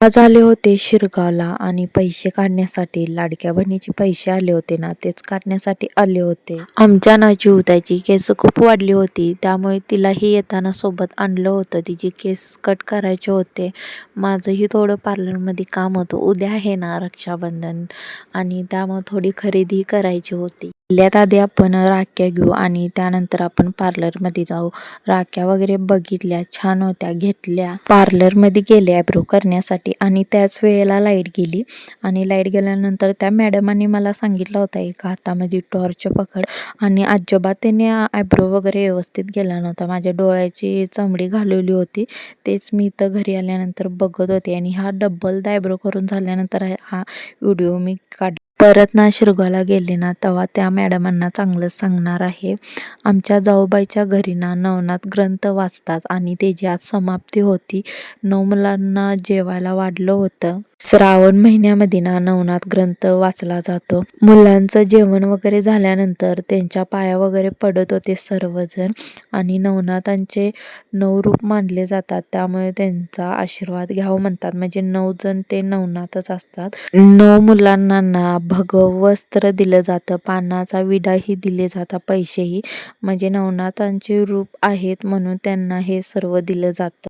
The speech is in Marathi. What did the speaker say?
आज आले होते शिरगावला आणि पैसे काढण्यासाठी लाडक्या बहिणीचे पैसे आले होते ना, तेच काढण्यासाठी आले होते. आमच्या ना चिवताची केस खूप वाढली होती, त्यामुळे तिलाही येताना सोबत आणलं होतं. तिची केस कट करायचे होते. माझंही थोडं पार्लरमध्ये काम होतं. उद्या आहे ना रक्षाबंधन आणि त्यामुळे थोडी खरेदी करायची होती. पहिल्यात आधी आपण राख्या घेऊ आणि त्यानंतर आपण पार्लरमध्ये जाऊ. राख्या वगैरे बघितल्या, छान होत्या, घेतल्या. पार्लरमध्ये गेले आयब्रो करण्यासाठी आणि त्याच वेळेला लाईट गेली आणि लाईट गेल्यानंतर त्या मॅडमांनी मला सांगितलं होतं एका हातामध्ये टॉर्च पकड आणि अजिबात त्याने आयब्रो वगैरे व्यवस्थित गेला नव्हता. माझ्या डोळ्याची चमडी घालवली होती. तेच मी इथं घरी आल्यानंतर बघत होते आणि हा डबल आयब्रो करून झाल्यानंतर हा व्हिडिओ मी काढला. परत ना शिरगावला गेले ना तेव्हा त्या मॅडमांना चांगलं सांगणार आहे. आमच्या जाऊबाईच्या घरी ना नवनाथ ग्रंथ वाचतात आणि त्याची आज समाप्ती होती. 9 मुलांना जेवायला वाढलं होतं. श्रावण महिन्यामध्ये ना नवनाथ ग्रंथ वाचला जातो. मुलांचं जेवण वगैरे झाल्यानंतर त्यांच्या पाया वगैरे पडत होते सर्वजण आणि नवनाथांचे 9 रूप मानले जातात, त्यामुळे त्यांचा आशीर्वाद घ्यावं म्हणतात. म्हणजे 9 जण ते नवनाथच असतात. 9 मुलांना ना भगवस्त्र दिलं जातं, पानाचा विडाही दिले जातात, पैसेही. म्हणजे नवनाथांचे रूप आहेत म्हणून त्यांना हे सर्व दिलं जातं.